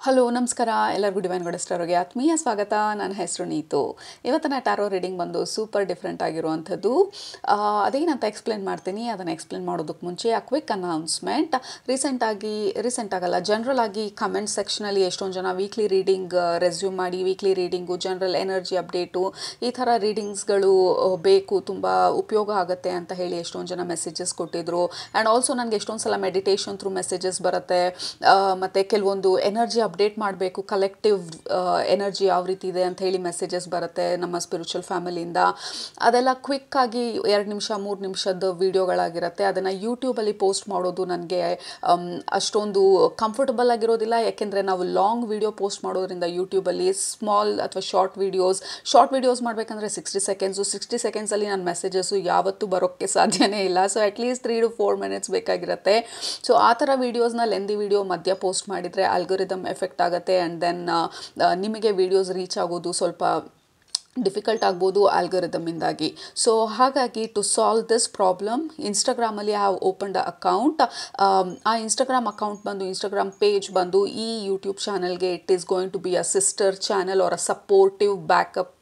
Hello ನಮಸ್ಕಾರ ಎಲ್ಲರಿಗೂ divine goddess ಟಾರೋಗೆ ಆತ್ಮೀಯ ಸ್ವಾಗತ. ನನ್ನ ಹೆಸರು ನೀತು. ಇವತ್ತಿನ ಟಾರೋ ರೀಡಿಂಗ್ ಬಂದು ಸೂಪರ್ ಡಿಫ್ರೆಂಟ್ ಆಗಿರುವಂಥದ್ದು. ಅದೇನಂತ ಎಕ್ಸ್ಪ್ಲೇನ್ ಮಾಡ್ತೀನಿ. ಅದನ್ನು ಎಕ್ಸ್ಪ್ಲೇನ್ ಮಾಡೋದಕ್ಕೆ ಮುಂಚೆ ಕ್ವಿಕ್ ಅನೌನ್ಸ್ಮೆಂಟ್. ರೀಸೆಂಟಾಗಲ್ಲ ಜನರಲ್ ಆಗಿ ಕಮೆಂಟ್ ಸೆಕ್ಷನಲ್ಲಿ ಎಷ್ಟೊಂದು ಜನ ವೀಕ್ಲಿ ರೀಡಿಂಗ್ ರೆಸ್ಯೂಮ್ ಮಾಡಿ, weekly reading, general energy update, ಈ ಥರ ರೀಡಿಂಗ್ಸ್ಗಳು ಬೇಕು, ತುಂಬ ಉಪಯೋಗ ಆಗುತ್ತೆ ಅಂತ ಹೇಳಿ ಎಷ್ಟೊಂದು ಜನ ಮೆಸೇಜಸ್ ಕೊಟ್ಟಿದ್ರು. ಆ್ಯಂಡ್ ಆಲ್ಸೋ ನನಗೆ ಎಷ್ಟೊಂದು ಸಲ ಮೆಡಿಟೇಷನ್ ಥ್ರೂ ಮೆಸೇಜಸ್ ಬರುತ್ತೆ. ಮತ್ತು ಕೆಲವೊಂದು ಎನರ್ಜಿ ಅಪ್ಡೇಟ್ ಮಾಡಬೇಕು, ಕಲೆಕ್ಟಿವ್ ಎನರ್ಜಿ ಯಾವ ರೀತಿ ಇದೆ ಅಂತ ಹೇಳಿ ಮೆಸೇಜಸ್ ಬರುತ್ತೆ ನಮ್ಮ ಸ್ಪಿರಿಚುವಲ್ ಫ್ಯಾಮಿಲಿಯಿಂದ. ಅದೆಲ್ಲ ಕ್ವಿಕ್ಕಾಗಿ 2 ನಿಮಿಷ 3 ನಿಮಿಷದ ವೀಡಿಯೋಗಳಾಗಿರುತ್ತೆ. ಅದನ್ನು ಯೂಟ್ಯೂಬಲ್ಲಿ ಪೋಸ್ಟ್ ಮಾಡೋದು ನನಗೆ ಅಷ್ಟೊಂದು ಕಂಫರ್ಟಬಲ್ ಆಗಿರೋದಿಲ್ಲ. ಯಾಕೆಂದರೆ ನಾವು ಲಾಂಗ್ ವೀಡಿಯೋ ಪೋಸ್ಟ್ ಮಾಡೋದ್ರಿಂದ ಯೂಟ್ಯೂಬಲ್ಲಿ ಸ್ಮಾಲ್ ಅಥವಾ ಶಾರ್ಟ್ ವೀಡಿಯೋಸ್ ಮಾಡಬೇಕಂದ್ರೆ 60 ಸೆಕೆಂಡ್ಸಲ್ಲಿ ನನ್ನ ಮೆಸೇಜಸ್ಸು ಯಾವತ್ತೂ ಬರೋಕ್ಕೆ ಸಾಧ್ಯನೇ ಇಲ್ಲ. ಸೊ ಅಟ್ಲೀಸ್ಟ್ 3 to 4 minutes ಬೇಕಾಗಿರುತ್ತೆ. ಸೊ ಆ ಥರ ವೀಡಿಯೋಸ್ನ ಲೆಂದಿ ವೀಡಿಯೋ ಮಧ್ಯ ಪೋಸ್ಟ್ ಮಾಡಿದರೆ ಆಲ್ಗೋರಿದಮ್ ಎಫೆಕ್ಟ್ ಆಗುತ್ತೆ. ಆ್ಯಂಡ್ ದೆನ್ ನಿಮಗೆ ವೀಡಿಯೋಸ್ ರೀಚ್ ಆಗೋದು ಸ್ವಲ್ಪ ಡಿಫಿಕಲ್ಟ್ ಆಗ್ಬೋದು ಆಲ್ಗೋರಿದಮ್ಮಿಂದಾಗಿ. ಸೊ ಹಾಗಾಗಿ ಟು ಸಾಲ್ವ್ ದಿಸ್ ಪ್ರಾಬ್ಲಮ್ ಇನ್ಸ್ಟಾಗ್ರಾಮಲ್ಲಿ ಹ್ಯಾವ್ ಓಪನ್ಡ್ ಅಕೌಂಟ್. ಆ ಇನ್ಸ್ಟಾಗ್ರಾಮ್ ಪೇಜ್ ಬಂದು ಈ ಯೂಟ್ಯೂಬ್ ಚಾನಲ್ಗೆ it is going to be a sister channel or a supportive backup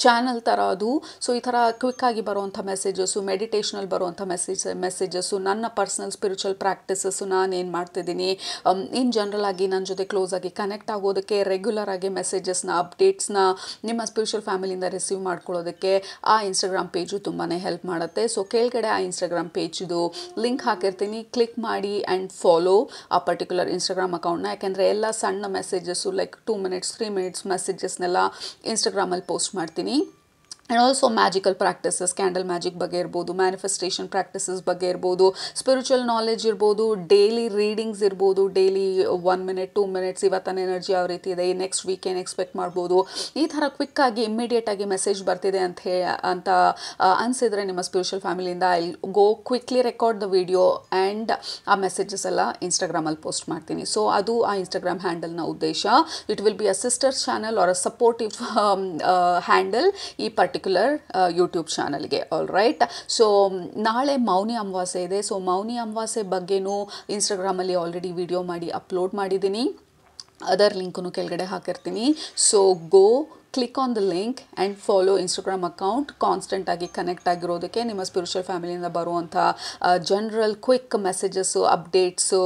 channel ಥರ ಅದು. ಸೊ ಈ ಥರ ಕ್ವಿಕ್ಕಾಗಿ ಬರುವಂಥ ಮೆಸೇಜಸ್ಸು, ಮೆಡಿಟೇಷನಲ್ಲಿ ಬರುವಂಥ ಮೆಸೇಜಸ್ಸು, ನನ್ನ ಪರ್ಸ್ನಲ್ ಸ್ಪಿರಿಚುವಲ್ ಪ್ರಾಕ್ಟೀಸಸ್ಸು, ನಾನೇನು ಮಾಡ್ತಿದ್ದೀನಿ, ಇನ್ ಜನರಲ್ ಆಗಿ ನನ್ನ ಜೊತೆ ಕ್ಲೋಸ್ ಆಗಿ ಕನೆಕ್ಟ್ ಆಗೋದಕ್ಕೆ, ರೆಗ್ಯುಲರ್ ಆಗಿ ಮೆಸೇಜಸ್ನ ಅಪ್ಡೇಟ್ಸ್ನ ನಿಮ್ಮ ಸ್ಪಿರಿಚುವಲ್ ಫ್ಯಾಮಿಲಿಯಿಂದ ರಿಸೀವ್ ಮಾಡ್ಕೊಳ್ಳೋದಕ್ಕೆ ಆ ಇನ್ಸ್ಟಾಗ್ರಾಮ್ ಪೇಜು ತುಂಬಾ ಹೆಲ್ಪ್ ಮಾಡುತ್ತೆ. ಸೊ ಕೆಳಗಡೆ ಆ ಇನ್ಸ್ಟಾಗ್ರಾಮ್ ಪೇಜ್ದು ಲಿಂಕ್ ಹಾಕಿರ್ತೀನಿ, ಕ್ಲಿಕ್ ಮಾಡಿ ಆ್ಯಂಡ್ ಫಾಲೋ ಆ ಪರ್ಟಿಕ್ಯುಲರ್ ಇನ್ಸ್ಟಾಗ್ರಾಮ್ ಅಕೌಂಟ್ನ. ಯಾಕೆಂದರೆ ಎಲ್ಲ ಸಣ್ಣ ಮೆಸೇಜಸ್ಸು ಲೈಕ್ 2 minutes 3 minutes ಮೆಸೇಜಸ್ನೆಲ್ಲ ಇನ್ಸ್ಟಾಗ್ರಾಮಲ್ಲಿ ಪೋಸ್ಟ್ ಮಾಡ್ತೀನಿ. And also magical practices, candle magic ಬಗ್ಗೆ ಇರ್ಬೋದು, ಮ್ಯಾನಿಫೆಸ್ಟೇಷನ್ ಪ್ರಾಕ್ಟೀಸಸ್ ಬಗ್ಗೆ ಇರ್ಬೋದು, ಸ್ಪಿರಿಚುವಲ್ ನಾಲೆಜ್ ಇರ್ಬೋದು, ಡೈಲಿ ರೀಡಿಂಗ್ಸ್ ಇರ್ಬೋದು, ಡೈಲಿ 1 minute 2 minutes ಇವತ್ತಿನ ಎನರ್ಜಿ ಯಾವ ರೀತಿ ಇದೆ, ನೆಕ್ಸ್ಟ್ ವೀಕ್ ಏನು ಎಕ್ಸ್ಪೆಕ್ಟ್ ಮಾಡ್ಬೋದು, ಈ ಥರ ಕ್ವಿಕ್ಕಾಗಿ ಇಮ್ಮಿಡಿಯೇಟಾಗಿ ಮೆಸೇಜ್ ಬರ್ತಿದೆ ಅಂತ ಅನಿಸಿದರೆ ನಿಮ್ಮ ಸ್ಪಿರಿಚುವಲ್ ಫ್ಯಾಮಿಲಿಯಿಂದ I go quickly record the video and ಆ ಮೆಸೇಜಸ್ ಎಲ್ಲ ಇನ್ಸ್ಟಾಗ್ರಾಮಲ್ಲಿ ಪೋಸ್ಟ್ ಮಾಡ್ತೀನಿ. ಸೊ ಅದು ಆ ಇನ್ಸ್ಟಾಗ್ರಾಮ್ ಹ್ಯಾಂಡಲ್ನ ಉದ್ದೇಶ. It will be a sister channel or a supportive handle ಈ ಪರ್ಟಿಕ್ಯುಲರ್ ಯೂಟ್ಯೂಬ್ ಚಾನಲ್ಗೆ. All right. ಸೊ ನಾಳೆ ಮೌನಿ ಅಮಾವಾಸ್ಯೆ ಇದೆ. ಸೊ ಮೌನಿ ಅಮಾವಾಸ್ಯೆ ಬಗ್ಗೆನೂ ಇನ್ಸ್ಟಾಗ್ರಾಮಲ್ಲಿ ಆಲ್ರೆಡಿ ವಿಡಿಯೋ ಮಾಡಿ ಅಪ್ಲೋಡ್ ಮಾಡಿದ್ದೀನಿ. ಅದರ ಲಿಂಕನ್ನು ಕೆಳಗಡೆ ಹಾಕಿರ್ತೀನಿ. So go click on the link and follow Instagram account. ಕಾನ್ಸ್ಟೆಂಟಾಗಿ ಕನೆಕ್ಟ್ ಆಗಿರೋದಕ್ಕೆ, ನಿಮ್ಮ ಸ್ಪಿರಿಚುವಲ್ ಫ್ಯಾಮಿಲಿಯಿಂದ ಬರುವಂಥ ಜನರಲ್ ಕ್ವಿಕ್ ಮೆಸೇಜಸ್ಸು, ಅಪ್ಡೇಟ್ಸು,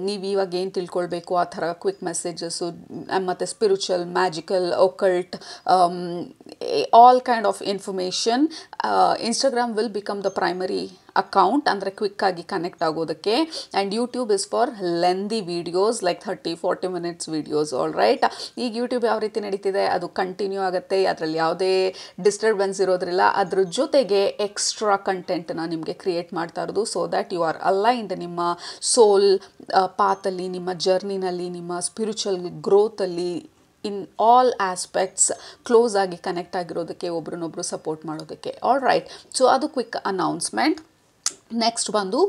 ನೀವು ಇವಾಗ ಏನು ತಿಳ್ಕೊಳ್ಬೇಕು ಆ ಥರ ಕ್ವಿಕ್ ಮೆಸೇಜಸ್ಸು, ಮತ್ತು spiritual, magical, occult, all kind of information. Instagram will become the primary account, ಅಂದರೆ ಕ್ವಿಕ್ಕಾಗಿ ಕನೆಕ್ಟ್ ಆಗೋದಕ್ಕೆ. And YouTube is for lengthy videos like 30-40 minutes videos. All right. ಈಗ ಯೂಟ್ಯೂಬ್ ಯಾವ ರೀತಿ ನಡೀತಿದೆ ಅದು ಕಂಟಿನ್ಯೂ ಆಗುತ್ತೆ. ಅದರಲ್ಲಿ ಯಾವುದೇ ಡಿಸ್ಟರ್ಬೆನ್ಸ್ ಇರೋದ್ರಿಲ್ಲ. ಅದ್ರ ಜೊತೆಗೆ ಎಕ್ಸ್ಟ್ರಾ ಕಂಟೆಂಟನ್ನು ನಿಮಗೆ ಕ್ರಿಯೇಟ್ ಮಾಡ್ತಾ ಇರೋದು, so that you are aligned ನಿಮ್ಮ ಸೋಲ್ ಪಾತಲ್ಲಿ, ನಿಮ್ಮ ಜರ್ನಿನಲ್ಲಿ, ನಿಮ್ಮ ಸ್ಪಿರಿಚುವಲ್ ಗ್ರೋತಲ್ಲಿ, ಇನ್ ಆಲ್ ಆಸ್ಪೆಕ್ಟ್ಸ್ ಕ್ಲೋಸ್ ಆಗಿ ಕನೆಕ್ಟ್ ಆಗಿರೋದಕ್ಕೆ, ಒಬ್ರನ್ನೊಬ್ರು ಸಪೋರ್ಟ್ ಮಾಡೋದಕ್ಕೆ. All right. ಸೊ ಅದು ಕ್ವಿಕ್ ಅನೌನ್ಸ್ಮೆಂಟ್. ನೆಕ್ಸ್ಟ್ ಬಂದು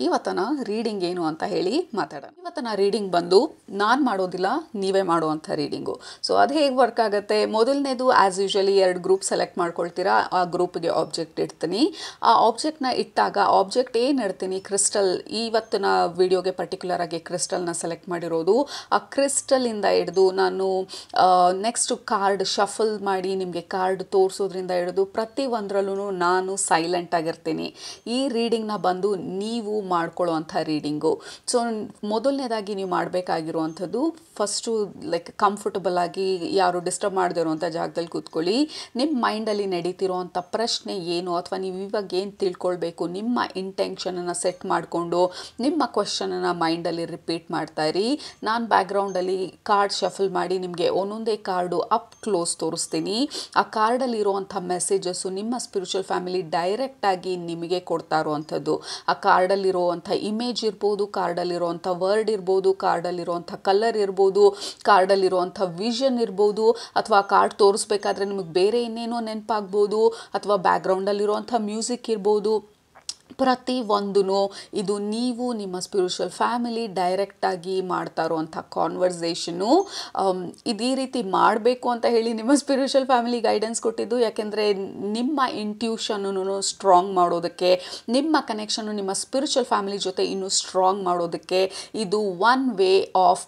ಇವತ್ತಿನ ರೀಡಿಂಗ್ ಏನು ಅಂತ ಹೇಳಿ ಮಾತಾಡೋಣ. ಇವತ್ತಿನ ರೀಡಿಂಗ್ ಬಂದು ನಾನು ಮಾಡೋದಿಲ್ಲ, ನೀವೇ ಮಾಡುವಂಥ ರೀಡಿಂಗು. ಸೊ ಅದು ಹೇಗೆ ವರ್ಕ್ ಆಗುತ್ತೆ? ಮೊದಲನೇದು ಆ್ಯಸ್ ಯೂಶ್ವಲಿ 2 ಗ್ರೂಪ್ ಸೆಲೆಕ್ಟ್ ಮಾಡ್ಕೊಳ್ತೀರಾ. ಆ ಗ್ರೂಪ್ಗೆ ಆಬ್ಜೆಕ್ಟ್ ಇಡ್ತೀನಿ. ಆ ಆಬ್ಜೆಕ್ಟ್ನ ಇಟ್ಟಾಗ ಆಬ್ಜೆಕ್ಟ್ ಏನು ಇಡ್ತೀನಿ, ಕ್ರಿಸ್ಟಲ್. ಇವತ್ತಿನ ವಿಡಿಯೋಗೆ ಪರ್ಟಿಕ್ಯುಲರ್ ಆಗಿ ಕ್ರಿಸ್ಟಲ್ನ ಸೆಲೆಕ್ಟ್ ಮಾಡಿರೋದು. ಆ ಕ್ರಿಸ್ಟಲಿಂದ ಹಿಡಿದು ನಾನು ನೆಕ್ಸ್ಟ್ ಕಾರ್ಡ್ ಶಫಲ್ ಮಾಡಿ ನಿಮಗೆ ಕಾರ್ಡ್ ತೋರಿಸೋದ್ರಿಂದ ಹಿಡಿದು ಪ್ರತಿಯೊಂದರಲ್ಲೂ ನಾನು ಸೈಲೆಂಟ್ ಆಗಿರ್ತೀನಿ. ಈ ರೀಡಿಂಗ್ನ ಬಂದು ನೀವು ಮಾಡ್ಕೊಳ್ಳೋವಂಥ ರೀಡಿಂಗು. ಸೊ ಮೊದಲನೇದಾಗಿ ನೀವು ಮಾಡಬೇಕಾಗಿರುವಂಥದ್ದು, ಫಸ್ಟು ಲೈಕ್ ಕಂಫರ್ಟಬಲ್ ಆಗಿ ಯಾರು ಡಿಸ್ಟರ್ಬ್ ಮಾಡದೇ ಇರುವಂಥ ಜಾಗದಲ್ಲಿ ಕೂತ್ಕೊಳ್ಳಿ. ನಿಮ್ಮ ಮೈಂಡಲ್ಲಿ ನಡೀತಿರೋವಂಥ ಪ್ರಶ್ನೆ ಏನು, ಅಥವಾ ನೀವು ಇವಾಗ ಏನು ತಿಳ್ಕೊಳ್ಬೇಕು, ನಿಮ್ಮ ಇಂಟೆನ್ಷನನ್ನು ಸೆಟ್ ಮಾಡಿಕೊಂಡು ನಿಮ್ಮ ಕ್ವೆಶ್ಚನನ್ನು ಮೈಂಡಲ್ಲಿ ರಿಪೀಟ್ ಮಾಡ್ತಾ ಇರಿ. ನಾನು ಬ್ಯಾಕ್ಗ್ರೌಂಡಲ್ಲಿ ಕಾರ್ಡ್ ಶಫಲ್ ಮಾಡಿ ನಿಮಗೆ ಒಂದೊಂದೇ ಕಾರ್ಡು ಅಪ್ ಕ್ಲೋಸ್ ತೋರಿಸ್ತೀನಿ. ಆ ಕಾರ್ಡಲ್ಲಿ ಇರುವಂಥ ಮೆಸೇಜಸ್ಸು ನಿಮ್ಮ ಸ್ಪಿರಿಚುವಲ್ ಫ್ಯಾಮಿಲಿ ಡೈರೆಕ್ಟಾಗಿ ನಿಮಗೆ ಕೊಡ್ತಾ ಇರುವಂಥದ್ದು. ಆ ಕಾರ್ಡಲ್ಲಿರುವಂಥ ಇಮೇಜ್ ಇರ್ಬೋದು, ಕಾರ್ಡಲ್ಲಿರುವಂಥ ವರ್ಡ್ ಇರ್ಬೋದು, ಕಾರ್ಡಲ್ಲಿರುವಂಥ ಕಲರ್ ಇರ್ಬೋದು, ಕಾರ್ಡಲ್ಲಿರುವಂಥ ವಿಷನ್ ಇರ್ಬೋದು, ಅಥವಾ ಕಾರ್ಡ್ ತೋರಿಸ್ಬೇಕಾದ್ರೆ ನಿಮಗೆ ಬೇರೆ ಇನ್ನೇನೋ ನೆನಪಾಗ್ಬೋದು, ಅಥವಾ ಬ್ಯಾಕ್ಗ್ರೌಂಡಲ್ಲಿರುವಂಥ ಮ್ಯೂಸಿಕ್ ಇರ್ಬೋದು. ಪ್ರತಿಯೊಂದೂ ಇದು ನೀವು ನಿಮ್ಮ ಸ್ಪಿರಿಚುವಲ್ ಫ್ಯಾಮಿಲಿ ಡೈರೆಕ್ಟಾಗಿ ಮಾಡ್ತಾ ಇರುವಂಥ ಕಾನ್ವರ್ಸೇಷನು. ಇದು ಈ ರೀತಿ ಮಾಡಬೇಕು ಅಂತ ಹೇಳಿ ನಿಮ್ಮ ಸ್ಪಿರಿಚುವಲ್ ಫ್ಯಾಮಿಲಿ ಗೈಡೆನ್ಸ್ ಕೊಟ್ಟಿದ್ದು. ಯಾಕೆಂದರೆ ನಿಮ್ಮ ಇಂಟ್ಯೂಷನನ್ನು ಸ್ಟ್ರಾಂಗ್ ಮಾಡೋದಕ್ಕೆ, ನಿಮ್ಮ ಕನೆಕ್ಷನ್ನು ನಿಮ್ಮ ಸ್ಪಿರಿಚುವಲ್ ಫ್ಯಾಮಿಲಿ ಜೊತೆ ಇನ್ನೂ ಸ್ಟ್ರಾಂಗ್ ಮಾಡೋದಕ್ಕೆ ಇದು one way of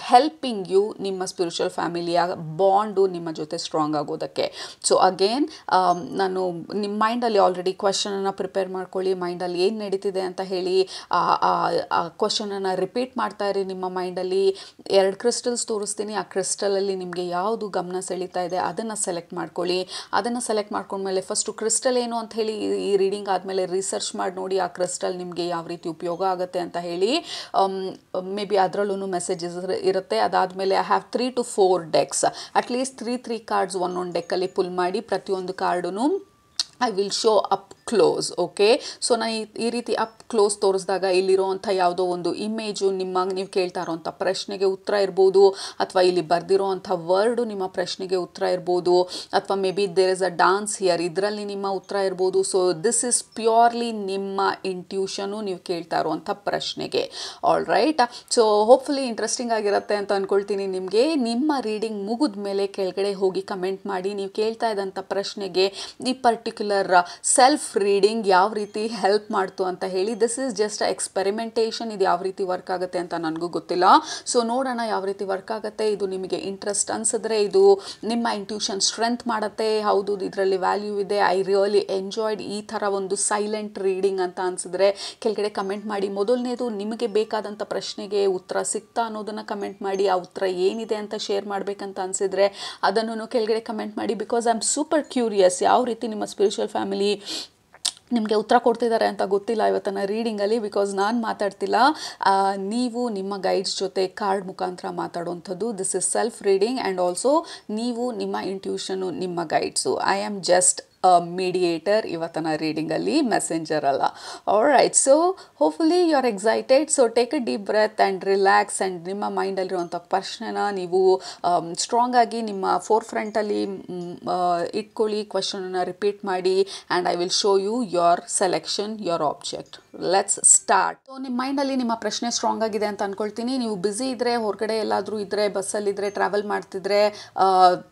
helping you ನಿಮ್ಮ ಸ್ಪಿರಿಚುವಲ್ ಫ್ಯಾಮಿಲಿಯ ಬಾಂಡು ನಿಮ್ಮ ಜೊತೆ ಸ್ಟ್ರಾಂಗ್ ಆಗೋದಕ್ಕೆ. ಸೊ ಅಗೇನ್ ನಾನು ನಿಮ್ಮ ಮೈಂಡಲ್ಲಿ ಆಲ್ರೆಡಿ ಕ್ವಶನನ್ನು ಪ್ರಿಪೇರ್ ಮಾಡ್ಕೊಳ್ಳಿ, ಮೈಂಡಲ್ಲಿ ಏನು ನಡೀತಿದೆ ಅಂತ ಹೇಳಿ ಆ ಕ್ವಶನನ್ನು ರಿಪೀಟ್ ಮಾಡ್ತಾ ಇರಿ ನಿಮ್ಮ ಮೈಂಡಲ್ಲಿ. 2 ಕ್ರಿಸ್ಟಲ್ಸ್ ತೋರಿಸ್ತೀನಿ, ಆ ಕ್ರಿಸ್ಟಲಲ್ಲಿ ನಿಮಗೆ ಯಾವುದು ಗಮನ ಸೆಳೀತಾ ಇದೆ ಅದನ್ನು ಸೆಲೆಕ್ಟ್ ಮಾಡ್ಕೊಳ್ಳಿ. ಅದನ್ನು ಸೆಲೆಕ್ಟ್ ಮಾಡ್ಕೊಂಡ್ಮೇಲೆ ಫಸ್ಟು ಕ್ರಿಸ್ಟಲ್ ಏನು ಅಂತ ಹೇಳಿ ಈ ರೀಡಿಂಗ್ ಆದಮೇಲೆ ರಿಸರ್ಚ್ ಮಾಡಿ ನೋಡಿ ಆ ಕ್ರಿಸ್ಟಲ್ ನಿಮಗೆ ಯಾವ ರೀತಿ ಉಪಯೋಗ ಆಗುತ್ತೆ ಅಂತ ಹೇಳಿ. ಮೇ ಬಿ ಅದರಲ್ಲೂ ಮೆಸೇಜಸ್ ಇರುತ್ತೆ. ಅದಾದಮೇಲೆ I have 3 to 4 ಡೆಕ್ಸ್, at least 3 cards ಒಂದೊಂದು ಡೆಕ್ಕಲ್ಲಿ ಪುಲ್ ಮಾಡಿ ಪ್ರತಿಯೊಂದು card I will show up close. Okay, so ನಾನು ಈ ರೀತಿ ಅಪ್ ಕ್ಲೋಸ್ ತೋರಿಸಿದಾಗ ಇಲ್ಲಿರೋವಂಥ ಯಾವುದೋ ಒಂದು ಇಮೇಜು ನೀವು ಕೇಳ್ತಾ ಇರೋವಂಥ ಪ್ರಶ್ನೆಗೆ ಉತ್ತರ ಇರ್ಬೋದು, ಅಥವಾ ಇಲ್ಲಿ ಬರೆದಿರೋವಂಥ ವರ್ಡು ನಿಮ್ಮ ಪ್ರಶ್ನೆಗೆ ಉತ್ತರ ಇರ್ಬೋದು, ಅಥವಾ maybe there is a dance here, ಇದರಲ್ಲಿ ನಿಮ್ಮ ಉತ್ತರ ಇರ್ಬೋದು. ಸೊ ದಿಸ್ ಇಸ್ ಪ್ಯೂರ್ಲಿ ನಿಮ್ಮ ಇಂಟ್ಯೂಷನು ನೀವು ಕೇಳ್ತಾ ಇರುವಂಥ ಪ್ರಶ್ನೆಗೆ. All right, so hopefully interesting ಆಗಿರುತ್ತೆ ಅಂತ ಅಂದ್ಕೊಳ್ತೀನಿ ನಿಮಗೆ. ನಿಮ್ಮ ರೀಡಿಂಗ್ ಮುಗಿದ ಮೇಲೆ ಕೆಳಗಡೆ ಹೋಗಿ ಕಮೆಂಟ್ ಮಾಡಿ ನೀವು ಕೇಳ್ತಾ ಇದ್ದಂಥ ಪ್ರಶ್ನೆಗೆ ಈ ಪರ್ಟಿಕ್ಯುಲರ್ ಸೆಲ್ಫ್ ರೀಡಿಂಗ್ ಯಾವ ರೀತಿ ಹೆಲ್ಪ್ ಮಾಡ್ತು ಅಂತ ಹೇಳಿ. ದಿಸ್ ಈಸ್ ಜಸ್ಟ್ ಎಕ್ಸ್ಪೆರಿಮೆಂಟೇಷನ್, ಇದು ಯಾವ ರೀತಿ ವರ್ಕ್ ಆಗುತ್ತೆ ಅಂತ ನನಗೂ ಗೊತ್ತಿಲ್ಲ. ಸೊ ನೋಡೋಣ ಯಾವ ರೀತಿ ವರ್ಕ್ ಆಗುತ್ತೆ. ಇದು ನಿಮಗೆ ಇಂಟ್ರೆಸ್ಟ್ ಅನಿಸಿದ್ರೆ ಇದು ನಿಮ್ಮ ಇಂಟ್ಯೂಷನ್ ಸ್ಟ್ರೆಂತ್ ಮಾಡುತ್ತೆ. ಹೌದು, ಇದರಲ್ಲಿ ವ್ಯಾಲ್ಯೂ ಇದೆ, ಐ ರಿಯಲಿ ಎಂಜಾಯ್ಡ್ ಈ ಥರ ಒಂದು ಸೈಲೆಂಟ್ ರೀಡಿಂಗ್ ಅಂತ ಅನಿಸಿದ್ರೆ ಕೆಳಗಡೆ ಕಮೆಂಟ್ ಮಾಡಿ. ಮೊದಲನೇದು, ನಿಮಗೆ ಬೇಕಾದಂಥ ಪ್ರಶ್ನೆಗೆ ಉತ್ತರ ಸಿಗ್ತಾ ಅನ್ನೋದನ್ನು ಕಮೆಂಟ್ ಮಾಡಿ. ಆ ಉತ್ತರ ಏನಿದೆ ಅಂತ ಶೇರ್ ಮಾಡಬೇಕಂತ ಅನಿಸಿದ್ರೆ ಅದನ್ನು ಕೆಳಗಡೆ ಕಮೆಂಟ್ ಮಾಡಿ. Because I am super curious ಯಾವ ರೀತಿ ನಿಮ್ಮ ಸ್ಪಿರಿಚುವಲ್ ಫ್ಯಾಮಿಲಿ ನಿಮಗೆ ಉತ್ತರ ಕೊಡ್ತಿದ್ದಾರೆ ಅಂತ ಗೊತ್ತಿಲ್ಲ ಇವತ್ತಿನ ರೀಡಿಂಗಲ್ಲಿ. ಬಿಕಾಸ್ ನಾನು ಮಾತಾಡ್ತಿಲ್ಲ, ನೀವು ನಿಮ್ಮ ಗೈಡ್ಸ್ ಜೊತೆ ಕಾರ್ಡ್ ಮುಖಾಂತರ ಮಾತಾಡುವಂಥದ್ದು. This is self reading and also ನೀವು ನಿಮ್ಮ ಇಂಟ್ಯೂಷನು ನಿಮ್ಮ guides. I am just mediator ಇವತ್ತಿನ ರೀಡಿಂಗಲ್ಲಿ, ಮೆಸೆಂಜರ್ ಅಲ್ಲ. Alright, so hopefully you are excited. So take a deep breath and relax and ನಿಮ್ಮ ಮೈಂಡಲ್ಲಿರುವಂಥ ಪ್ರಶ್ನೆನ ನೀವು ಸ್ಟ್ರಾಂಗ್ ಆಗಿ ನಿಮ್ಮ ಫ್ರಂಟಲ್ಲಿ ಇಟ್ಕೊಳ್ಳಿ. ಕ್ವಶನನ್ನು ರಿಪೀಟ್ ಮಾಡಿ and I will show you your selection, your object. Let's start. So ನಿಮ್ಮ ಮೈಂಡಲ್ಲಿ ನಿಮ್ಮ ಪ್ರಶ್ನೆ ಸ್ಟ್ರಾಂಗ್ ಆಗಿದೆ ಅಂತ ಅಂದ್ಕೊಳ್ತೀನಿ. ನೀವು ಬ್ಯುಸಿ ಇದ್ದರೆ, ಹೊರಗಡೆ ಎಲ್ಲಾದರೂ ಇದ್ದರೆ, ಬಸ್ಸಲ್ಲಿದ್ದರೆ, ಟ್ರಾವೆಲ್ ಮಾಡ್ತಿದ್ರೆ,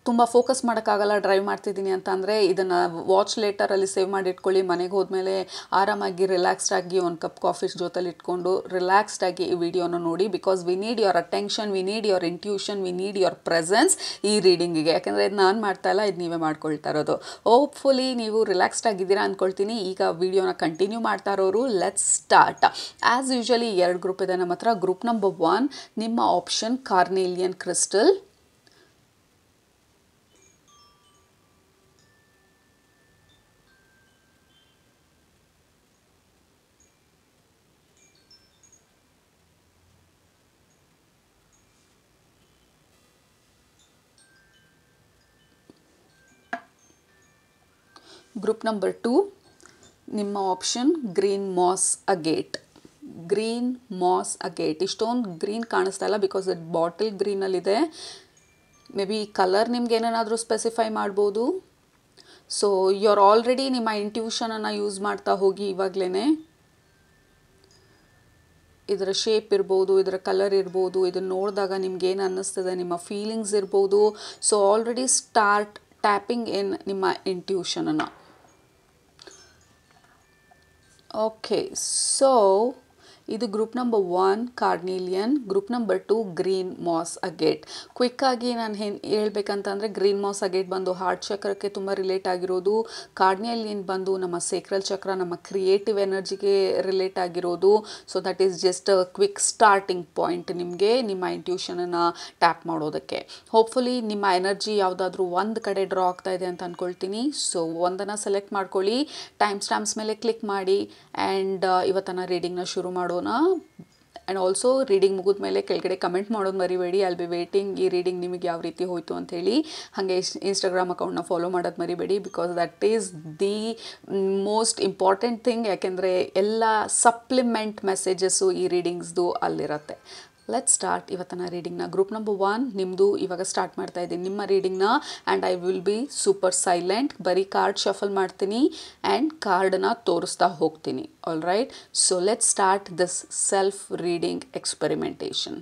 ತುಂಬ ಫೋಕಸ್ ಮಾಡೋಕ್ಕಾಗಲ್ಲ, ಡ್ರೈವ್ ಮಾಡ್ತಿದ್ದೀನಿ ಅಂತ ಅಂದರೆ ಇದನ್ನು ವಾಚ್ ಲೇಟರಲ್ಲಿ ಸೇವ್ ಮಾಡಿ ಇಟ್ಕೊಳ್ಳಿ. ಮನೆಗೆ ಹೋದ್ಮೇಲೆ ಆರಾಮಾಗಿ ರಿಲ್ಯಾಕ್ಸ್ಡ್ ಆಗಿ ಒಂದು ಕಪ್ ಕಾಫಿ ಜೊತೆಲಿ ಇಟ್ಕೊಂಡು ರಿಲ್ಯಾಕ್ಸ್ಡ್ ಆಗಿ ಈ ವಿಡಿಯೋನ ನೋಡಿ. Because we need your attention, we need your intuition, we need your presence ಈ ರೀಡಿಂಗಿಗೆ. ಯಾಕೆಂದರೆ ಇದು ನಾನು ಮಾಡ್ತಾ ಇಲ್ಲ, ಇದು ನೀವೇ ಮಾಡ್ಕೊಳ್ತಾ ಇರೋದು. ಹೋಪ್ಫುಲಿ ನೀವು ರಿಲ್ಯಾಕ್ಸ್ಡ್ ಆಗಿದ್ದೀರಾ ಅಂದ್ಕೊಳ್ತೀನಿ. ಈಗ ವಿಡಿಯೋನ ಕಂಟಿನ್ಯೂ ಮಾಡ್ತಾ ಇರೋರು, let's start. As usually 2 group ಇದೆ ನಮ್ಮ ಹತ್ರ. ಗ್ರೂಪ್ ನಂಬರ್ 1 ನಿಮ್ಮ option carnelian crystal. Group number 2 ನಿಮ್ಮ option green moss agate. Green moss agate. ಇಷ್ಟೊಂದು ಗ್ರೀನ್ ಕಾಣಿಸ್ತಾ ಇಲ್ಲ ಬಿಕಾಸ್ ಇದು ಬಾಟಲ್ ಗ್ರೀನಲ್ಲಿದೆ. ಮೇ ಬಿ ಕಲರ್ ನಿಮ್ಗೆ ಏನೇನಾದರೂ ಸ್ಪೆಸಿಫೈ ಮಾಡ್ಬೋದು. ಸೊ ಯು ಆರ್ ಆಲ್ರೆಡಿ ನಿಮ್ಮ ಇಂಟ್ಯೂಷನನ್ನು ಯೂಸ್ ಮಾಡ್ತಾ ಹೋಗಿ. ಇವಾಗಲೇ ಇದರ ಶೇಪ್ ಇರ್ಬೋದು, ಇದರ ಕಲರ್ ಇರ್ಬೋದು, ಇದನ್ನು ನೋಡಿದಾಗ ನಿಮ್ಗೆ ಏನು ಅನ್ನಿಸ್ತದೆ, ನಿಮ್ಮ ಫೀಲಿಂಗ್ಸ್ ಇರ್ಬೋದು. So already start tapping in ನಿಮ್ಮ ಇಂಟ್ಯೂಷನನ್ನು. ಓಕೆ, ಸೊ ಇದು group number 1 carnelian, group number 2 green moss agate. ಕ್ವಿಕ್ಕಾಗಿ ನಾನು ಹೇಳ್ಬೇಕಂತಂದರೆ ಗ್ರೀನ್ ಮಾಸ್ ಅಗೇಟ್ ಬಂದು ಹಾರ್ಟ್ ಚಕ್ರಕ್ಕೆ ತುಂಬ ರಿಲೇಟ್ ಆಗಿರೋದು. ಕಾರ್ನೇಲಿಯನ್ ಬಂದು ನಮ್ಮ ಸೇಕ್ರಲ್ ಚಕ್ರ, ನಮ್ಮ ಕ್ರಿಯೇಟಿವ್ ಎನರ್ಜಿಗೆ ರಿಲೇಟ್ ಆಗಿರೋದು. So that is just a quick starting point ನಿಮಗೆ ನಿಮ್ಮ ಇಂಟ್ಯೂಷನನ್ನು ಟ್ಯಾಪ್ ಮಾಡೋದಕ್ಕೆ. ಹೋಪ್ಫುಲಿ ನಿಮ್ಮ ಎನರ್ಜಿ ಯಾವುದಾದ್ರೂ ಒಂದು ಕಡೆ ಡ್ರಾ ಆಗ್ತಾ ಇದೆ ಅಂತ ಅಂದ್ಕೊಳ್ತೀನಿ. ಸೊ ಒಂದನ್ನು ಸೆಲೆಕ್ಟ್ ಮಾಡ್ಕೊಳ್ಳಿ, ಟೈಮ್ ಸ್ಟ್ಯಾಂಪ್ಸ್ ಮೇಲೆ ಕ್ಲಿಕ್ ಮಾಡಿ ಆ್ಯಂಡ್ ಇವತ್ತನ ರೀಡಿಂಗ್ನ ಶುರು ಮಾಡೋಣ. ಆ್ಯಂಡ್ ಆಲ್ಸೋ ರೀಡಿಂಗ್ ಮುಗಿದ ಮೇಲೆ ಕೆಳಗಡೆ ಕಮೆಂಟ್ ಮಾಡೋದು ಮರಿಬೇಡಿ. ಐ ಬಿ ವೇಟಿಂಗ್ ಈ ರೀಡಿಂಗ್ ನಿಮಗೆ ಯಾವ ರೀತಿ ಹೋಯಿತು ಅಂಥೇಳಿ. ಹಾಗೆ ಇನ್ಸ್ಟಾಗ್ರಾಮ್ ಅಕೌಂಟ್ನ ಫಾಲೋ ಮಾಡೋದು ಮರಿಬೇಡಿ. Because that is the most important thing. ಯಾಕೆಂದರೆ ಎಲ್ಲ ಸಪ್ಲಿಮೆಂಟ್ ಮೆಸೇಜಸ್ಸು ಈ ರೀಡಿಂಗ್ಸ್ದು ಅಲ್ಲಿರುತ್ತೆ. ಲೆಟ್ಸ್ ಸ್ಟಾರ್ಟ್ ಇವತ್ತಿನ ರೀಡಿಂಗ್ನ. ಗ್ರೂಪ್ ನಂಬರ್ 1 ನಿಮ್ಮದು ಇವಾಗ ಸ್ಟಾರ್ಟ್ ಮಾಡ್ತಾ ಇದ್ದೀನಿ ನಿಮ್ಮ ರೀಡಿಂಗ್ನ. And I will be super silent. ಬರೀ ಕಾರ್ಡ್ ಶಫಲ್ ಮಾಡ್ತೀನಿ ಆ್ಯಂಡ್ ಕಾರ್ಡನ್ನ ತೋರಿಸ್ತಾ ಹೋಗ್ತೀನಿ. All right, so let's start this self reading experimentation.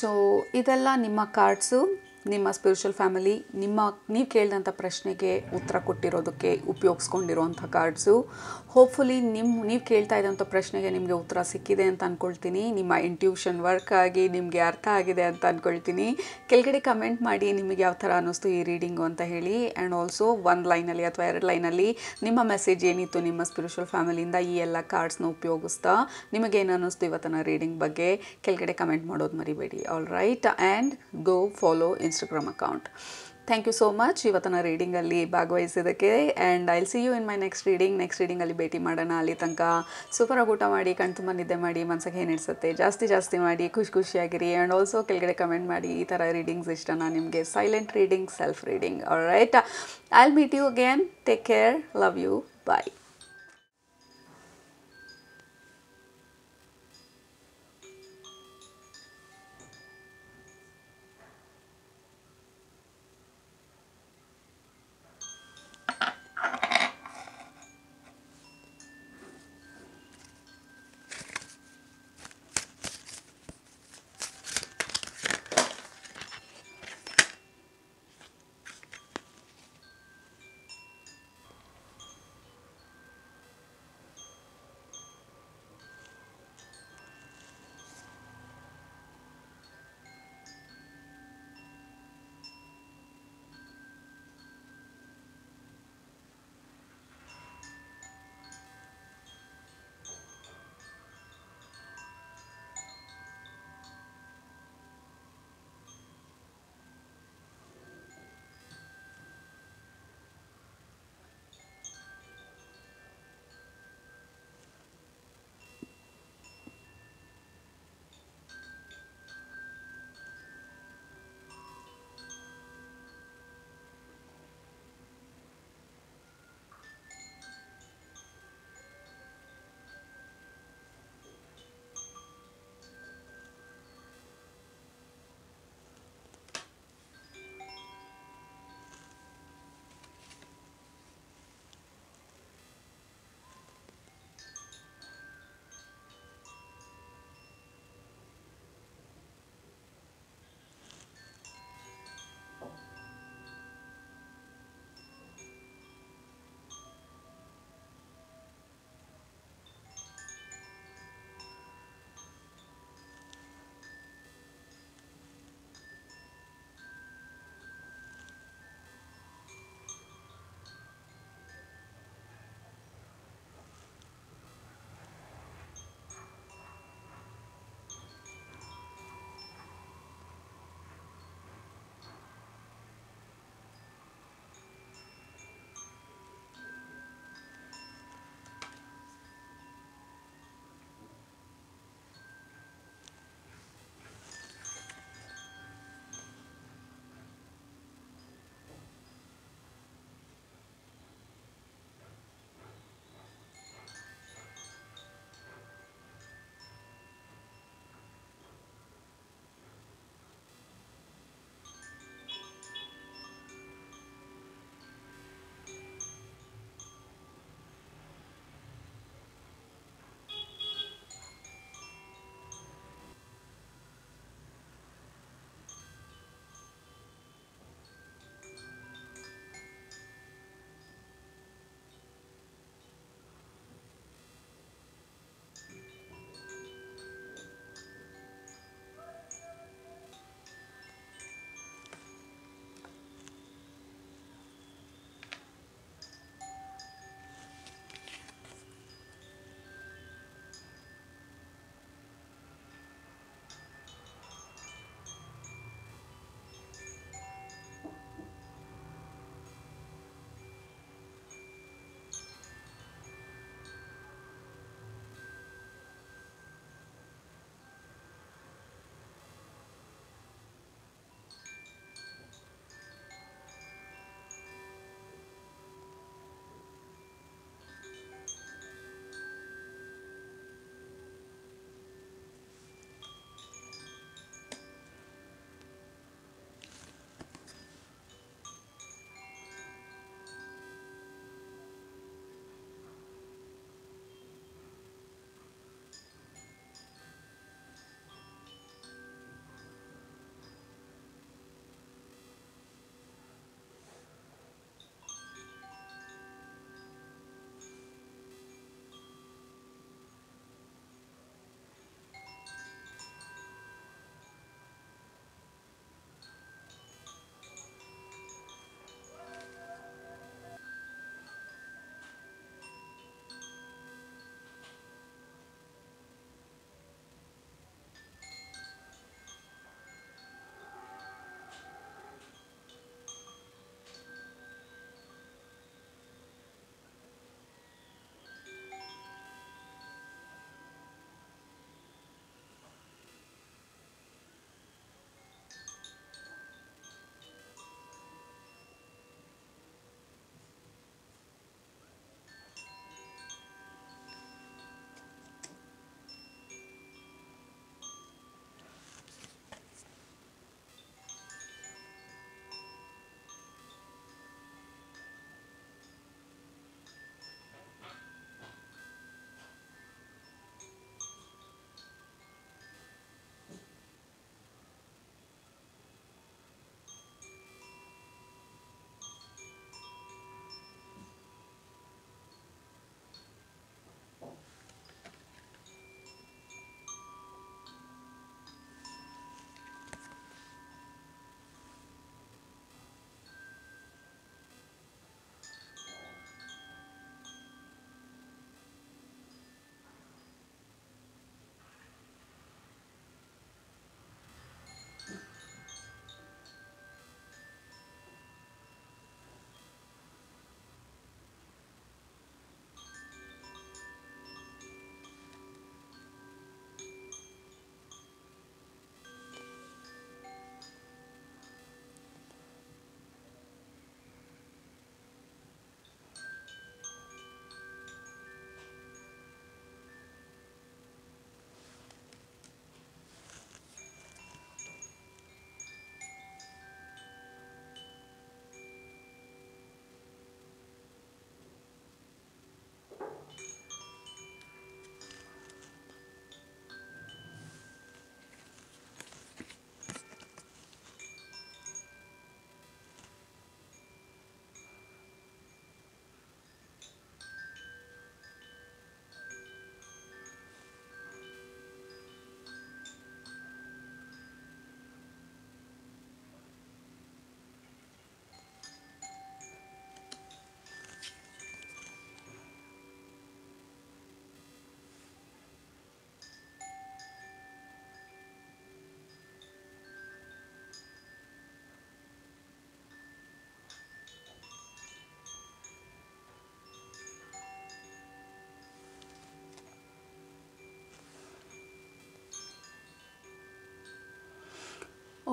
So ಇದೆಲ್ಲ ನಿಮ್ಮ ಕಾರ್ಡ್ಸು, ನಿಮ್ಮ ಸ್ಪಿರಿಚುವಲ್ ಫ್ಯಾಮಿಲಿ ನೀವು ಕೇಳಿದಂಥ ಪ್ರಶ್ನೆಗೆ ಉತ್ತರ ಕೊಟ್ಟಿರೋದಕ್ಕೆ ಉಪಯೋಗಿಸ್ಕೊಂಡಿರೋಂಥ ಕಾರ್ಡ್ಸು. ಹೋಪ್ಫುಲಿ ನೀವು ಕೇಳ್ತಾ ಇದ್ದಂಥ ಪ್ರಶ್ನೆಗೆ ನಿಮಗೆ ಉತ್ತರ ಸಿಕ್ಕಿದೆ ಅಂತ ಅಂದ್ಕೊಳ್ತೀನಿ. ನಿಮ್ಮ ಇಂಟ್ಯೂಷನ್ ವರ್ಕ್ ಆಗಿ ನಿಮಗೆ ಅರ್ಥ ಆಗಿದೆ ಅಂತ ಅಂದ್ಕೊಳ್ತೀನಿ. ಕೆಳಗಡೆ ಕಮೆಂಟ್ ಮಾಡಿ ನಿಮಗೆ ಯಾವ ಥರ ಅನ್ನಿಸ್ತು ಈ ರೀಡಿಂಗು ಅಂತ ಹೇಳಿ. ಆ್ಯಂಡ್ ಆಲ್ಸೋ 1 ಲೈನಲ್ಲಿ ಅಥವಾ 2 ಲೈನಲ್ಲಿ ನಿಮ್ಮ ಮೆಸೇಜ್ ಏನಿತ್ತು ನಿಮ್ಮ ಸ್ಪಿರಿಚುವಲ್ ಫ್ಯಾಮಿಲಿಯಿಂದ ಈ ಎಲ್ಲ ಕಾರ್ಡ್ಸ್ನ ಉಪಯೋಗಿಸ್ತಾ ನಿಮಗೇನು ಅನ್ನಿಸ್ತು ಇವತ್ತಿನ ರೀಡಿಂಗ್ ಬಗ್ಗೆ ಕೆಳಗಡೆ ಕಮೆಂಟ್ ಮಾಡೋದು ಮರಿಬೇಡಿ. All right, and go follow Instagram account. Thank you so much ಇವತ್ತಿನ ರೀಡಿಂಗಲ್ಲಿ ಭಾಗವಹಿಸಿದ್ದಕ್ಕೆ. And I'll see you in my next ರೀಡಿಂಗಲ್ಲಿ ಭೇಟಿ ಮಾಡೋಣ. ಅಲ್ಲಿ ತನಕ ಸೂಪರಾಗಿ ಊಟ ಮಾಡಿ, ಕಣ್ ತುಂಬ ನಿದ್ದೆ ಮಾಡಿ, ಮನಸ್ಸಿಗೆ ಏನು ಇಡ್ಸುತ್ತೆ ಜಾಸ್ತಿ ಮಾಡಿ, ಖುಷಿಯಾಗಿರಿ. ಆ್ಯಂಡ್ ಆಲ್ಸೋ ಕೆಳಗಡೆ ಕಮೆಂಟ್ ಮಾಡಿ ಈ ಥರ ರೀಡಿಂಗ್ಸ್ ಇಷ್ಟನಾ ನಿಮಗೆ, silent reading, self reading. All right, I'll meet you again. Take care, love you, bye.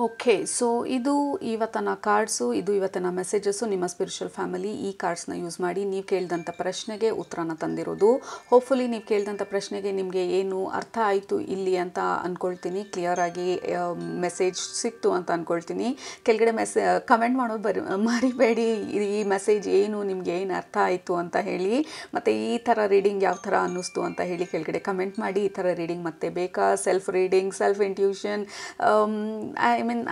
Okay. So ಇದು ಇವತ್ತಿನ ಕಾರ್ಡ್ಸು, ಇದು ಇವತ್ತಿನ ಮೆಸೇಜಸ್ಸು ನಿಮ್ಮ ಸ್ಪಿರಿಚುವಲ್ ಫ್ಯಾಮಿಲಿ ಈ ಕಾರ್ಡ್ಸ್ನ ಯೂಸ್ ಮಾಡಿ ನೀವು ಕೇಳಿದಂಥ ಪ್ರಶ್ನೆಗೆ ಉತ್ತರನ ತಂದಿರೋದು. ಹೋಪ್ಫುಲಿ ನೀವು ಕೇಳಿದಂಥ ಪ್ರಶ್ನೆಗೆ ನಿಮಗೆ ಏನು ಅರ್ಥ ಆಯಿತು ಇಲ್ಲಿ ಅಂತ ಅಂದ್ಕೊಳ್ತೀನಿ. ಕ್ಲಿಯರಾಗಿ ಮೆಸೇಜ್ ಸಿಕ್ತು ಅಂತ ಅಂದ್ಕೊಳ್ತೀನಿ. ಕೆಳಗಡೆ ಕಮೆಂಟ್ ಮಾಡೋದು ಮರಿಬೇಡಿ. ಈ ಮೆಸೇಜ್ ಏನು, ನಿಮಗೆ ಏನು ಅರ್ಥ ಆಯಿತು ಅಂತ ಹೇಳಿ. ಮತ್ತು ಈ ಥರ ರೀಡಿಂಗ್ ಯಾವ ಥರ ಅನ್ನಿಸ್ತು ಅಂತ ಹೇಳಿ ಕೆಳಗಡೆ ಕಮೆಂಟ್ ಮಾಡಿ. ಈ ಥರ ರೀಡಿಂಗ್ ಮತ್ತೆ ಬೇಕಾ? Self reading, self intuition,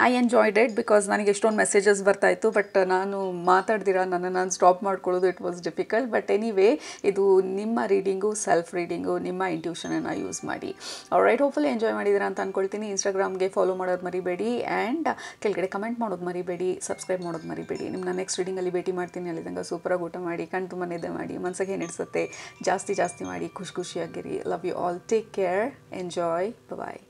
I enjoyed it because ನನಗೆ ಎಷ್ಟೊಂದು ಮೆಸೇಜಸ್ ಬರ್ತಾಯಿತ್ತು. ಬಟ್ ನಾನು ಮಾತಾಡ್ದಿರ ನಾನು ಸ್ಟಾಪ್ ಮಾಡ್ಕೊಳ್ಳೋದು it was difficult. But anyway, ಇದು ನಿಮ್ಮ ರೀಡಿಂಗು, ಸೆಲ್ಫ್ ರೀಡಿಂಗು, ನಿಮ್ಮ ಇಂಟ್ಯೂಷನನ್ನು ಯೂಸ್ ಮಾಡಿ. ರೈಟ್, ಹೋಪ್ಫುಲಿ ಎಂಜಾಯ್ ಮಾಡಿದ್ದೀರಾ ಅಂತ ಅಂದ್ಕೊಳ್ತೀನಿ. ಇನ್ಸ್ಟಾಗ್ರಾಮ್ಗೆ ಫಾಲೋ ಮಾಡೋದು ಮರಿಬೇಡಿ. ಆ್ಯಂಡ್ ಕೆಳಗಡೆ ಕಮೆಂಟ್ ಮಾಡೋದು ಮರಿಬೇಡಿ. ಸಬ್ಸ್ಕ್ರೈಬ್ ಮಾಡೋದು ಮರಿಬೇಡಿ. ನಿಮ್ಮನ್ನ ನೆಕ್ಸ್ಟ್ ರೀಡಿಂಗಲ್ಲಿ ಭೇಟಿ ಮಾಡ್ತೀನಿ. ಅಲ್ಲಿದ್ದಂಗೆ ಸೂಪರಾಗಿ ಊಟ ಮಾಡಿ, ಕಣ್ ತುಂಬ ನಿದ್ದೆ ಮಾಡಿ, ಮನಸ್ಸಿಗೆ ಏನಿಡ್ಸುತ್ತೆ ಜಾಸ್ತಿ ಮಾಡಿ, ಖುಷಿಯಾಗಿರಿ. Love you all. Take care. Enjoy. Bye.